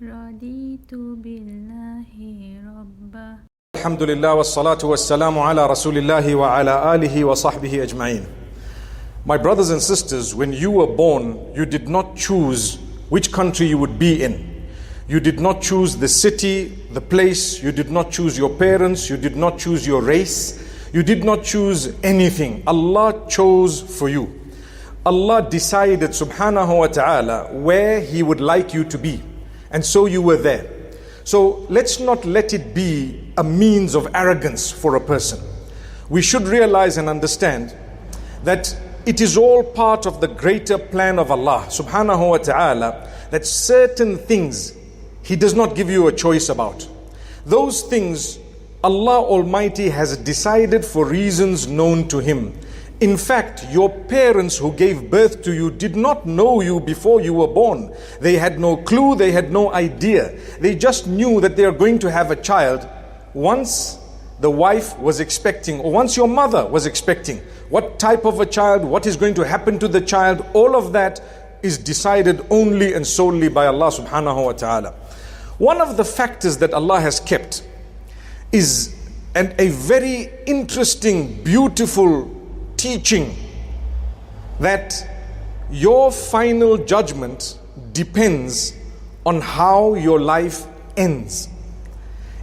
رضيت بالله ربا. Alhamdulillah wa salatu wa salamu ala rasulillahi wa ala alihi wa sahbihi ajma'in. My brothers and sisters, when you were born, you did not choose which country you would be in. You did not choose the city, the place. You did not choose your parents. You did not choose your race. You did not choose anything. Allah chose for you. Allah decided subhanahu wa ta'ala where He would like you to be. And so you were there. So let's not let it be a means of arrogance for a person. We should realize and understand that it is all part of the greater plan of Allah subhanahu wa ta'ala, that certain things He does not give you a choice about. Those things Allah Almighty has decided for reasons known to Him. In fact, your parents who gave birth to you did not know you before you were born. They had no clue, they had no idea. They just knew that they are going to have a child once the wife was expecting, or once your mother was expecting. What type of a child, what is going to happen to the child, all of that is decided only and solely by Allah subhanahu wa ta'ala. One of the factors that Allah has kept is a very interesting, beautiful teaching, that your final judgment depends on how your life ends.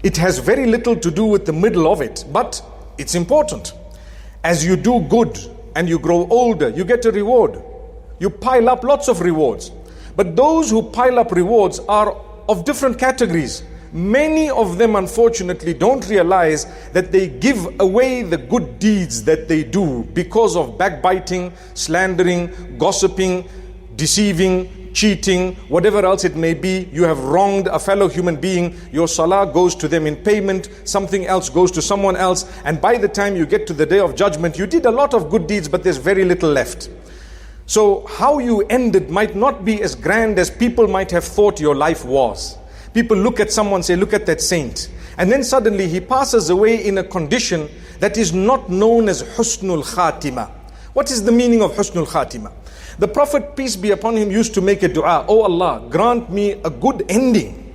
It has very little to do with the middle of it, but it's important. As you do good and you grow older, you get a reward. You pile up lots of rewards. But those who pile up rewards are of different categories. Many of them, unfortunately, don't realize that they give away the good deeds that they do because of backbiting, slandering, gossiping, deceiving, cheating, whatever else it may be. You have wronged a fellow human being. Your salah goes to them in payment. Something else goes to someone else. And by the time you get to the day of judgment, you did a lot of good deeds, but there's very little left. So how you ended might not be as grand as people might have thought your life was. People look at someone and say, look at that saint. And then suddenly he passes away in a condition that is not known as husnul khatima. What is the meaning of husnul khatima? The Prophet, peace be upon him, used to make a dua. Oh Allah, grant me a good ending.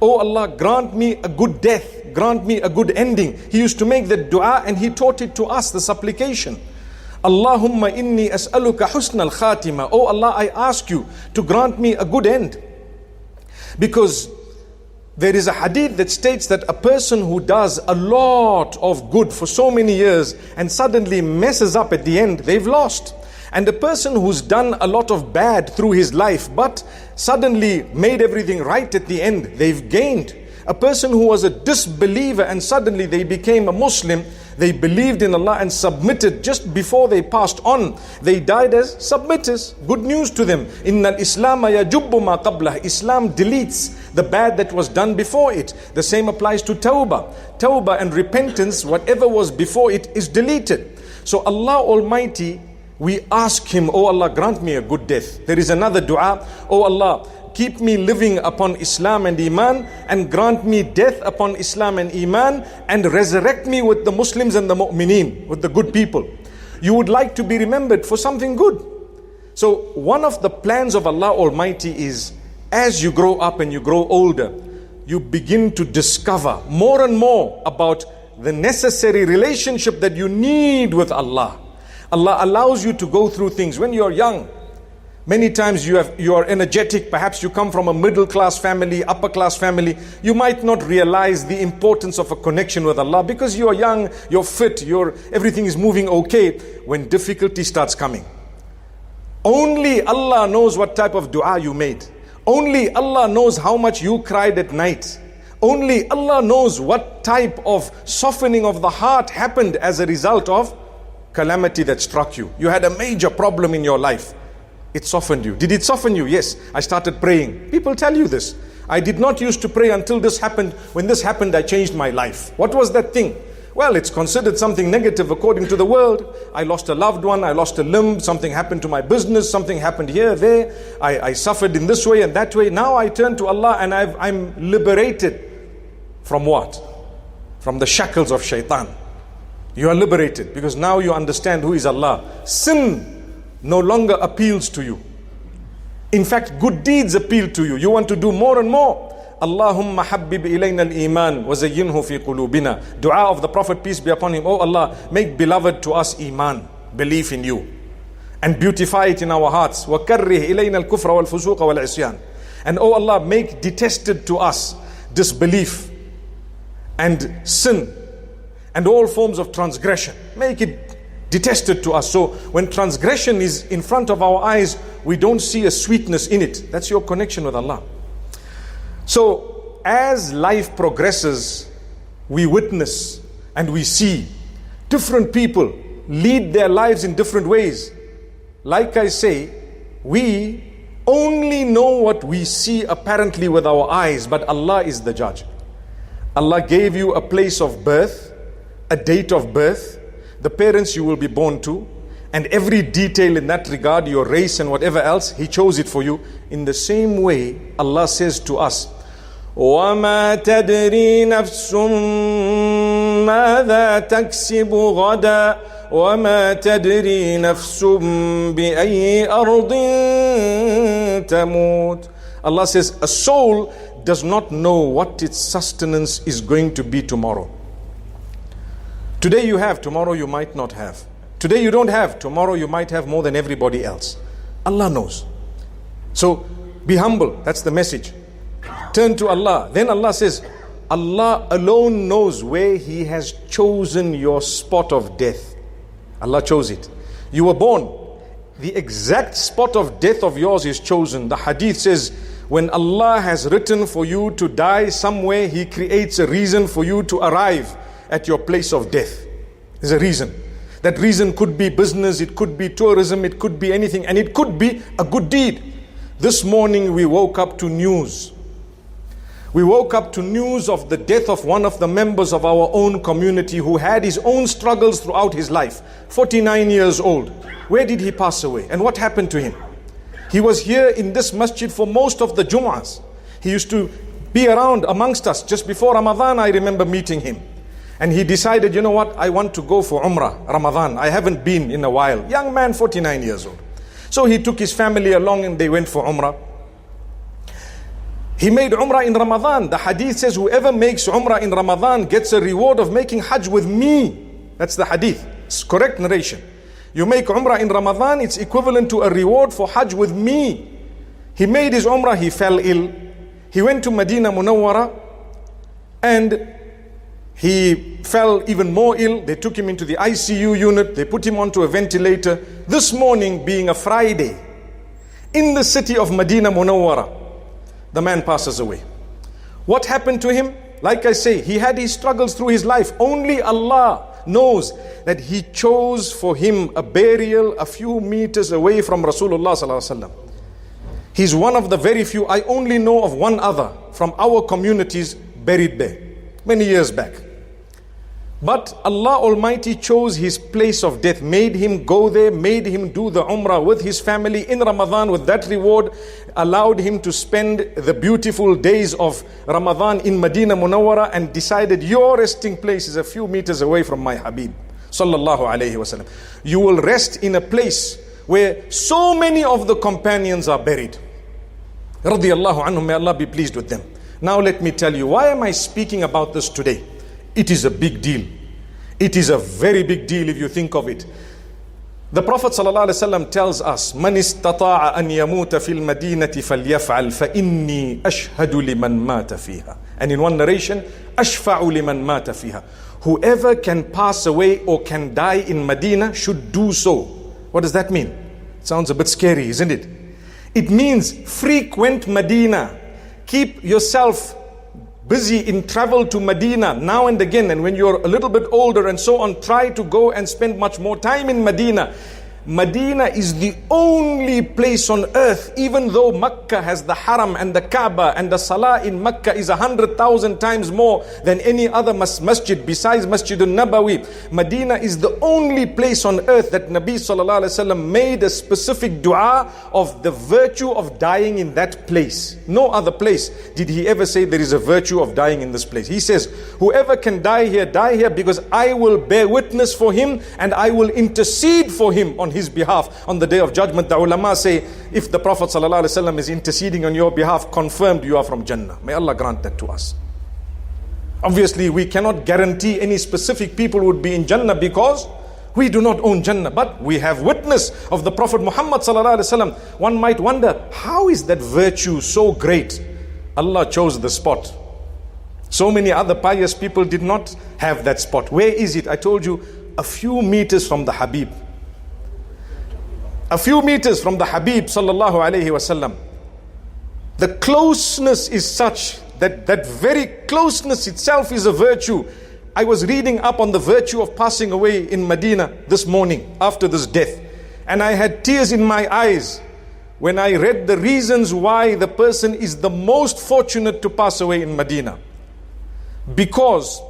Oh Allah, grant me a good death. Grant me a good ending. He used to make the dua and he taught it to us, the supplication. Allahumma inni as'aluka husnal khatima. Oh Allah, I ask you to grant me a good end. Because there is a hadith that states that a person who does a lot of good for so many years and suddenly messes up at the end, they've lost. And a person who's done a lot of bad through his life but suddenly made everything right at the end, they've gained. A person who was a disbeliever and suddenly they became a Muslim, they believed in Allah and submitted just before they passed on. They died as submitters. Good news to them. Innal Islam yajubbu ma qablah. Islam deletes the bad that was done before it. The same applies to tawbah. Tawbah and repentance, whatever was before it is deleted. So Allah Almighty, we ask Him, oh Allah, grant me a good death. There is another dua. Oh Allah, keep me living upon Islam and Iman, and grant me death upon Islam and Iman, and resurrect me with the Muslims and the mu'mineen, with the good people. You would like to be remembered for something good. So one of the plans of Allah Almighty is, as you grow up and you grow older, you begin to discover more and more about the necessary relationship that you need with Allah. Allah allows you to go through things when you're young. Many times you are energetic, perhaps you come from a middle class family, upper class family. You might not realize the importance of a connection with Allah because you are young, you're fit, everything is moving okay. When difficulty starts coming, only Allah knows what type of dua you made. Only Allah knows how much you cried at night. Only Allah knows what type of softening of the heart happened as a result of calamity that struck you. You had a major problem in your life. It softened you. Did it soften you? Yes. I started praying. People tell you this. I did not used to pray until this happened. When this happened, I changed my life. What was that thing? Well, it's considered something negative according to the world. I lost a loved one, I lost a limb, something happened to my business, something happened here, there. I suffered in this way and that way. Now I turn to Allah and I'm liberated. From what? From the shackles of shaitan. You are liberated because now you understand who is Allah. Sin no longer appeals to you. In fact, good deeds appeal to you. You want to do more and more. Allahumma habbib ilayna al-iman wa zayyinhu fi qulubina. Dua of the Prophet, peace be upon him. Oh Allah, make beloved to us iman, belief in you, and beautify it in our hearts. Wa karrih ilayna al-kufra wal fusuq wal isyan. And oh Allah, make detested to us disbelief and sin and all forms of transgression. Make it detested to us. So when transgression is in front of our eyes, we don't see a sweetness in it. That's your connection with Allah. So as life progresses, we witness and we see different people lead their lives in different ways. Like I say, we only know what we see apparently with our eyes, but Allah is the judge. Allah gave you a place of birth, a date of birth, the parents you will be born to, and every detail in that regard, your race and whatever else, He chose it for you. In the same way, Allah says to us, وَمَا تَدْرِي نَفْسٌ مَاذَا تَكْسِبُ غَدًا وَمَا تَدْرِي نَفْسٌ بِأَيِّ أَرْضٍ تَمُوتُ. Allah says, a soul does not know what its sustenance is going to be tomorrow. Today you have, tomorrow you might not have. Today you don't have, tomorrow you might have more than everybody else. Allah knows. So be humble, that's the message. Turn to Allah. Then Allah says, Allah alone knows where He has chosen your spot of death. Allah chose it. You were born. The exact spot of death of yours is chosen. The hadith says, when Allah has written for you to die somewhere, He creates a reason for you to arrive at your place of death. There's a reason. That reason could be business, it could be tourism, it could be anything, and it could be a good deed. This morning we woke up to news. We woke up to news of the death of one of the members of our own community who had his own struggles throughout his life. 49 years old. Where did he pass away? And what happened to him? He was here in this masjid for most of the Jumu'ahs. He used to be around amongst us. Just before Ramadan, I remember meeting him. And he decided, you know what, I want to go for Umrah, Ramadan. I haven't been in a while. Young man, 49 years old. So he took his family along and they went for Umrah. He made Umrah in Ramadan. The hadith says whoever makes Umrah in Ramadan gets a reward of making Hajj with me. That's the hadith. It's correct narration. You make Umrah in Ramadan, it's equivalent to a reward for Hajj with me. He made his Umrah, he fell ill. He went to Medina Munawwara and he fell even more ill. They took him into the ICU unit. They put him onto a ventilator. This morning, being a Friday, in the city of Medina Munawwara, the man passes away. What happened to him? Like I say, he had his struggles through his life. Only Allah knows that He chose for him a burial a few meters away from Rasulullah sallallahu alaihi wasallam. He's one of the very few. I only know of one other from our communities buried there many years back. But Allah Almighty chose his place of death, made him go there, made him do the Umrah with his family in Ramadan with that reward, allowed him to spend the beautiful days of Ramadan in Medina Munawwara, and decided your resting place is a few meters away from my Habib sallallahu alayhi wasallam. You will rest in a place where so many of the companions are buried. Radiyallahu anhum, may Allah be pleased with them. Now let me tell you, why am I speaking about this today? It is a big deal. It is a very big deal if you think of it. The Prophet ﷺ tells us, "Man istata'a an yamuta fil madinati falyaf'al fa inni ashhadu liman mata fiha." And in one narration, "Ashfa'u liman mata fiha." Whoever can pass away or can die in Medina should do so. What does that mean? It sounds a bit scary, isn't it? It means frequent Medina. Keep yourself busy in travel to Medina now and again, and when you're a little bit older and so on, try to go and spend much more time in Medina. Medina is the only place on earth, even though Mecca has the Haram and the Kaaba, and the Salah in Mecca is 100,000 times more than any other masjid besides Masjid al-Nabawi. Medina is the only place on earth that Nabi sallallahu alaihi wasallam made a specific dua of the virtue of dying in that place. No other place did he ever say there is a virtue of dying in this place. He says, whoever can die here because I will bear witness for him and I will intercede for him on his behalf on the day of judgment. The ulama say, if the Prophet ﷺ is interceding on your behalf, confirmed you are from Jannah. May Allah grant that to us. Obviously, we cannot guarantee any specific people would be in Jannah because we do not own Jannah, but we have witness of the Prophet Muhammad ﷺ. One might wonder, how is that virtue so great? Allah chose the spot. So many other pious people did not have that spot. Where is it? I told you, a few meters from the Habib. A few meters from the Habib sallallahu alayhi wasallam. The closeness is such that very closeness itself is a virtue. I was reading up on the virtue of passing away in Medina this morning after this death, and I had tears in my eyes when I read the reasons why the person is the most fortunate to pass away in Medina. Because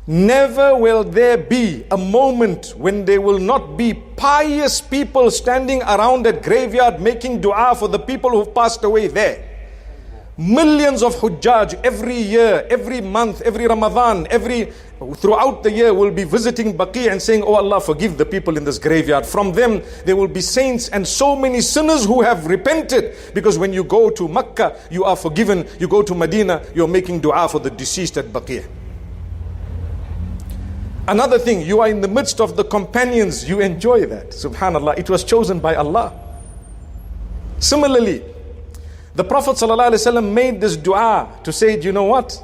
never will there be a moment when there will not be pious people standing around that graveyard making dua for the people who've passed away there. Millions of Hujjaj every year, every month, every Ramadan, throughout the year will be visiting Baqi and saying, oh Allah, forgive the people in this graveyard. From them, there will be saints and so many sinners who have repented. Because when you go to Makkah, you are forgiven. You go to Medina, you're making dua for the deceased at Baqi. Another thing, you are in the midst of the companions, you enjoy that. Subhanallah, it was chosen by Allah. Similarly, the Prophet ﷺ made this dua to say, do you know what?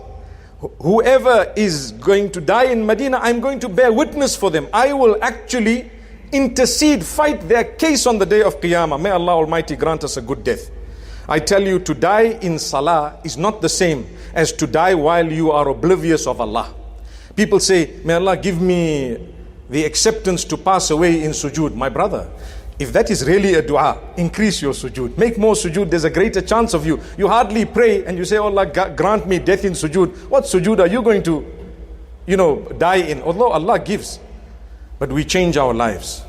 Whoever is going to die in Medina, I'm going to bear witness for them. I will actually intercede, fight their case on the day of Qiyamah. May Allah Almighty grant us a good death. I tell you, to die in salah is not the same as to die while you are oblivious of Allah. People say, may Allah give me the acceptance to pass away in sujood. My brother, if that is really a dua, increase your sujood. Make more sujood. There's a greater chance of you. You hardly pray and you say, oh Allah, grant me death in sujood. What sujood are you going to, die in? Although Allah gives, but we change our lives.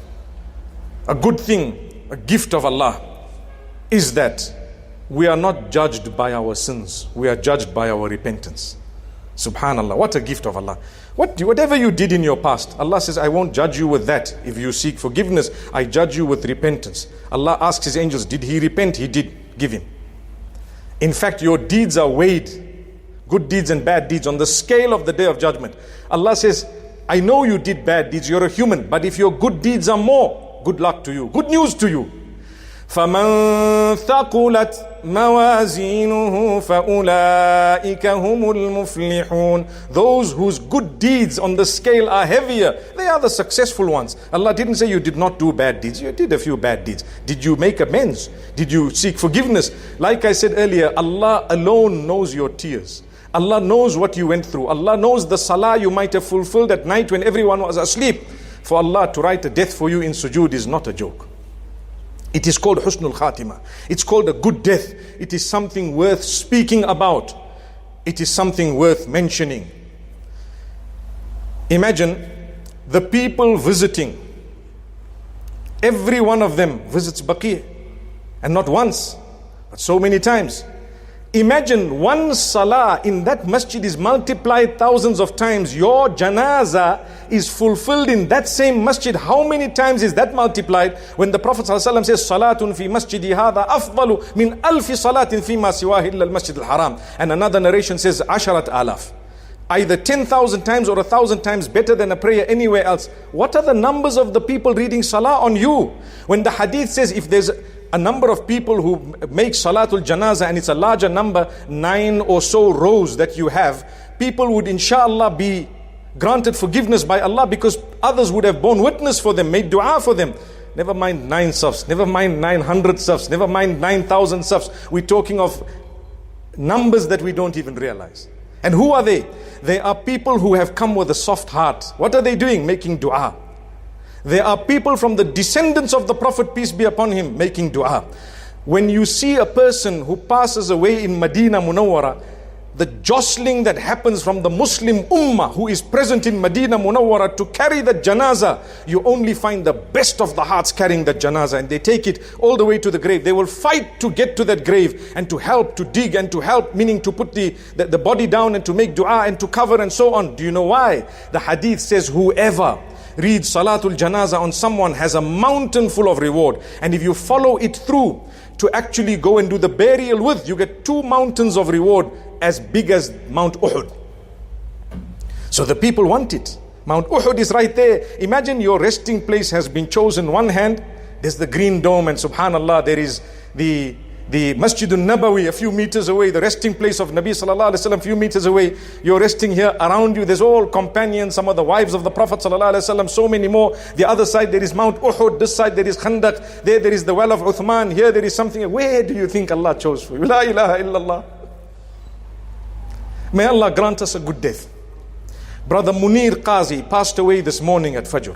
A good thing, a gift of Allah, is that we are not judged by our sins. We are judged by our repentance. Subhanallah, what a gift of Allah. Whatever you did in your past, Allah says, I won't judge you with that. If you seek forgiveness, I judge you with repentance. Allah asks his angels, did he repent? He did. Give him. In fact, your deeds are weighed, good deeds and bad deeds, on the scale of the day of judgment. Allah says, I know you did bad deeds, you're a human, but if your good deeds are more, good luck to you. Good news to you. فَمَنْ ثَقُلَتْ مَوَازِينُهُ فَأُولَٰئِكَ هُمُ الْمُفْلِحُونَ. Those whose good deeds on the scale are heavier, they are the successful ones. Allah didn't say you did not do bad deeds. You did a few bad deeds. Did you make amends? Did you seek forgiveness? Like I said earlier, Allah alone knows your tears. Allah knows what you went through. Allah knows the salah you might have fulfilled at night when everyone was asleep. For Allah to write a death for you in sujood is not a joke. It is called husnul khatima. It's called a good death. It is something worth speaking about. It is something worth mentioning. Imagine the people visiting. Every one of them visits Baqi. And not once, but so many times. Imagine one salah in that masjid is multiplied thousands of times. Your janazah is fulfilled in that same masjid. How many times is that multiplied? When the Prophet ﷺ says, Salatun fi masjidi hadha afdalu min alfi salatin fi ma siwahi illa al-masjid al-haram. And another narration says, Asharat alaf. Either 10,000 times or 1,000 times better than a prayer anywhere else. What are the numbers of the people reading salah on you? When the hadith says, if there's a number of people who make salatul janazah and it's a larger number, 9 or so rows that you have, people would inshallah be granted forgiveness by Allah because others would have borne witness for them, made dua for them. Never mind 9 safs, never mind 900 safs, never mind 9,000 safs. We're talking of numbers that we don't even realize. And who are they? They are people who have come with a soft heart. What are they doing? Making dua. There are people from the descendants of the Prophet, peace be upon him, making dua. When you see a person who passes away in Medina Munawwara, the jostling that happens from the Muslim Ummah who is present in Medina Munawwara to carry the janazah, you only find the best of the hearts carrying the janazah, and they take it all the way to the grave. They will fight to get to that grave and to help, to dig and to help, meaning to put the body down and to make dua and to cover and so on. Do you know why? The hadith says, whoever reads Salatul Janaza on someone has a mountain full of reward. And if you follow it through to actually go and do the burial with, you get 2 mountains of reward as big as Mount Uhud. So the people want it. Mount Uhud is right there. Imagine your resting place has been chosen. One hand, there's the green dome, and subhanallah, there is the Masjidun Nabawi a few meters away, the resting place of Nabi sallallahu alaihi wasallam a few meters away. You're resting here. Around you, there's all companions, some of the wives of the Prophet sallallahu alaihi wasallam, so many more. The other side, there is Mount Uhud. This side, there is Khandaq. There is the well of Uthman. Here, there is something. Where do you think Allah chose for you? La ilaha illallah. May Allah grant us a good death. Brother Munir Qazi passed away this morning at Fajr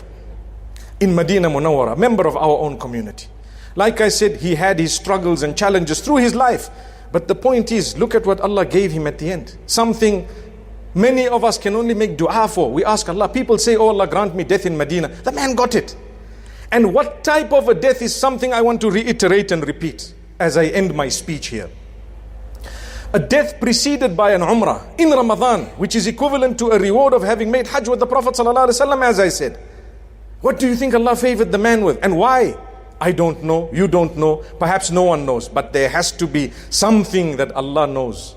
in Medina Munawwara, member of our own community. Like I said, he had his struggles and challenges through his life. But the point is, look at what Allah gave him at the end. Something many of us can only make dua for. We ask Allah. People say, oh Allah, grant me death in Medina. The man got it. And what type of a death is something I want to reiterate and repeat as I end my speech here. A death preceded by an umrah in Ramadan, which is equivalent to a reward of having made hajj with the Prophet ﷺ, as I said. What do you think Allah favored the man with? And why? I don't know, you don't know, perhaps no one knows, but there has to be something that Allah knows.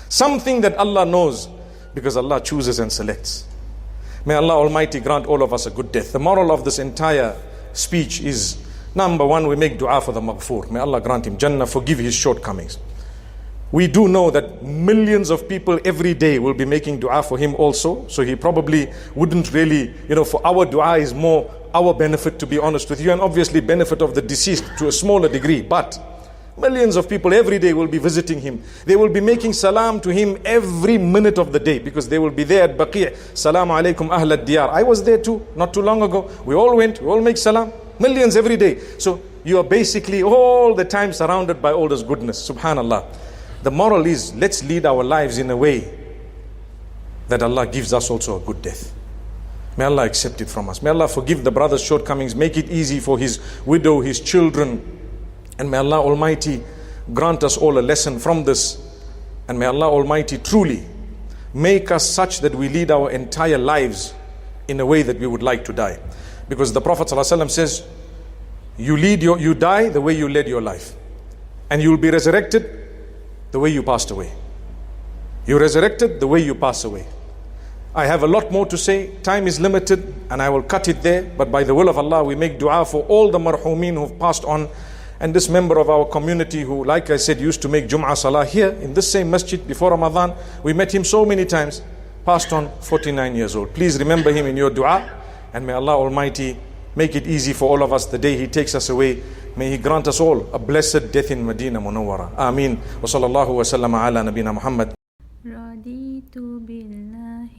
Something that Allah knows, because Allah chooses and selects. May Allah Almighty grant all of us a good death. The moral of this entire speech is, number one, we make dua for the maghfur. May Allah grant him Jannah, forgive his shortcomings. We do know that millions of people every day will be making dua for him also. So he probably wouldn't really, for our dua is more our benefit, to be honest with you, and obviously benefit of the deceased to a smaller degree. But millions of people every day will be visiting him. They will be making salam to him every minute of the day, because they will be there at Baqi'. Salamu alaikum ahl ad-diyar. I was there too, not too long ago. We all went, we all make salam. Millions every day. So you are basically all the time surrounded by all this goodness. Subhanallah. The moral is, let's lead our lives in a way that Allah gives us also a good death. May Allah accept it from us. May Allah forgive the brother's shortcomings, make it easy for his widow, his children. And may Allah Almighty grant us all a lesson from this. And may Allah Almighty truly make us such that we lead our entire lives in a way that we would like to die. Because the Prophet ﷺ says, you die the way you led your life. And you will be resurrected the way you passed away. You resurrected the way you pass away. I have a lot more to say. Time is limited and I will cut it there. But by the will of Allah, we make dua for all the marhumeen who have passed on. And this member of our community who, like I said, used to make Jumu'ah Salah here in this same masjid before Ramadan. We met him so many times. Passed on, 49 years old. Please remember him in your dua. And may Allah Almighty make it easy for all of us the day He takes us away. May He grant us all a blessed death in Medina Munawwara. Ameen. Wa sallallahu wa sallama ala nabina Muhammad. رضيت بالله